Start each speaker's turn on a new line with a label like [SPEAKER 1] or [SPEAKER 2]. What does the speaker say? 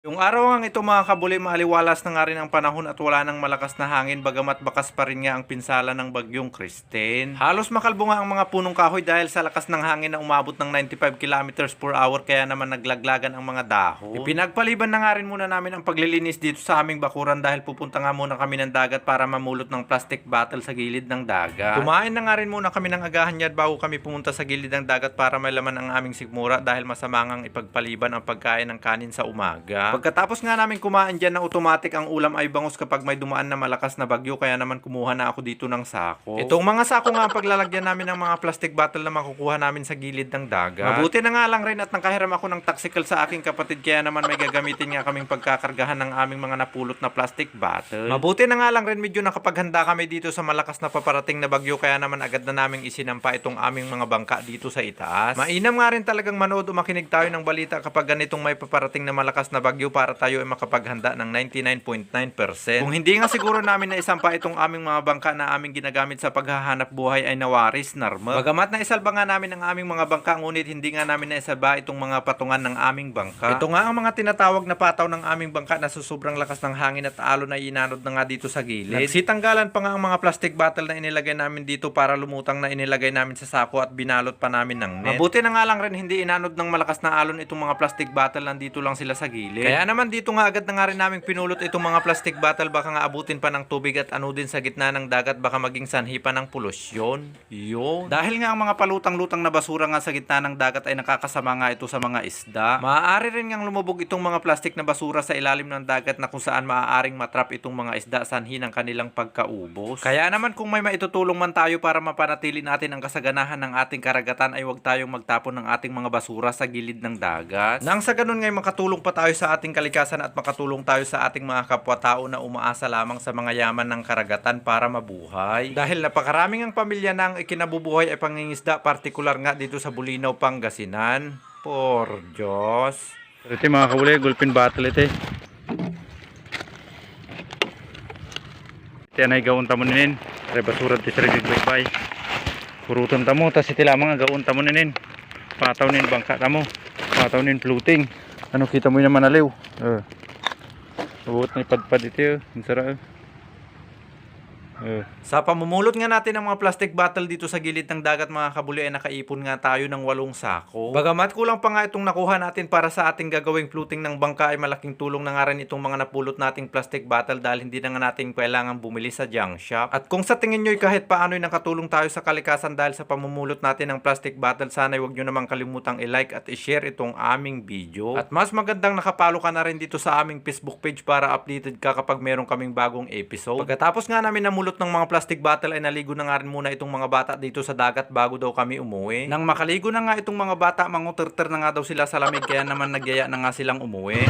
[SPEAKER 1] Yung araw nga ito mga kabuli, maaliwalas na nga rin ang panahon at wala nang malakas na hangin bagamat bakas pa rin nga ang pinsala ng bagyong Christine. Halos makalbo nga ang mga punong kahoy dahil sa lakas ng hangin na umabot ng 95 kilometers per hour kaya naman naglaglagan ang mga dahon. Ipinagpaliban na nga rin muna namin ang paglilinis dito sa aming bakuran dahil pupunta nga muna kami ng dagat para mamulot ng plastic bottle sa gilid ng dagat. Kumain na nga rin muna kami ng agahan yan bago kami pumunta sa gilid ng dagat para may laman ang aming sigmura dahil masama ngang ipagpaliban ang pagkain ng kanin sa umaga. Pagkatapos nga namin kumain dyan na automatic ang ulam ay bangus kapag may dumaan na malakas na bagyo kaya naman kumuha na ako dito ng sako. Itong mga sako nga ang paglalagyan namin ng mga plastic bottle na makukuha namin sa gilid ng dagat. Mabuti na nga lang rin at nakahiram ako ng taxicol sa aking kapatid kaya naman may gagamitin nga kaming pagkakargahan ng aming mga napulot na plastic bottle. Mabuti na nga lang rin medyo nakapaghanda kami dito sa malakas na paparating na bagyo kaya naman agad na naming isinampa itong aming mga bangka dito sa itaas. Mainam nga rin talagang manood o makinig tayo ng balita kapag ganitong may paparating na malakas na bagyo para tayo ay makapaghanda ng 99.9%. Kung hindi nga siguro namin na isampa itong aming mga bangka na aming ginagamit sa paghahanap buhay ay nawaris, narma. Bagamat na isalba nga namin ang aming mga bangka ngunit hindi nga namin na isalba itong mga patungan ng aming bangka. Ito nga ang mga tinatawag na pataw ng aming bangka na sa sobrang lakas ng hangin at alon ay inanod na nga dito sa gilid. Nagsitanggalan pa nga ang mga plastic bottle na inilagay namin dito para lumutang na inilagay namin sa sako at binalot pa namin ng net. Mabuti na nga lang rin hindi inanod ng malakas na alon itong mga plastic bottle, nandito lang sila sa gilid. Kaya naman dito nga agad na nga rin namin pinulot itong mga plastic bottle baka nga abutin pa ng tubig at ano din sa gitna ng dagat baka maging sanhi pa ng polusyon. Yun. Dahil nga ang mga palutang-lutang na basura nga sa gitna ng dagat ay nakakasama nga ito sa mga isda. Maaari rin ngang lumubog itong mga plastic na basura sa ilalim ng dagat na kung saan maaaring matrap itong mga isda sanhi ng kanilang pagkaubos. Kaya naman kung may maitutulong man tayo para mapanatili natin ang kasaganahan ng ating karagatan ay huwag tayong magtapon ng ating mga basura sa gilid ng dagat. Nang sa ganun ngay makatulong pa tayo sa ating kalikasan at makatulong tayo sa ating mga kapwa-tao na umaasa lamang sa mga yaman ng karagatan para mabuhay. Dahil napakaraming ang pamilya na ang ikinabubuhay ay pangingisda, partikular nga dito sa Bulinaw, Pangasinan. Por Diyos. Ito mga kabuli, gulpin battle ito. Ito yan ay gawon tamo ninin. Ay basura ito sa rin baybay. Kuruton tamo, tas ito lamang ang gawon tamo ninin. Pataw nin bangka tamo. Pataw nin floating. Ano kita mo yun naman aliw. Buot na ipadpad ito. Ang sarap. Sa pamumulot nga natin ng mga plastic bottle dito sa gilid ng dagat mga kabuli ay nakaipon nga tayo ng 8 sako. Bagamat kulang pa nga itong nakuha natin para sa ating gagawing floating ng bangka ay malaking tulong na nga rin itong mga napulot nating plastic bottle dahil hindi na nga natin kailangan bumili sa junk shop. At kung sa tingin nyo'y kahit paano'y nakatulong tayo sa kalikasan dahil sa pamumulot natin ng plastic bottle, sana'y huwag nyo namang kalimutang i-like at i-share itong aming video. At mas magandang nakapalo ka na rin dito sa aming Facebook page para updated ka kapag meron kaming bagong episode. Pagkatapos nga namin namulot ng mga plastic bottle ay naligo na nga rin muna itong mga bata dito sa dagat bago daw kami umuwi. Nang makaligo na nga itong mga bata, manguterter na nga daw sila sa lamig kaya naman nagyaya na nga silang umuwi.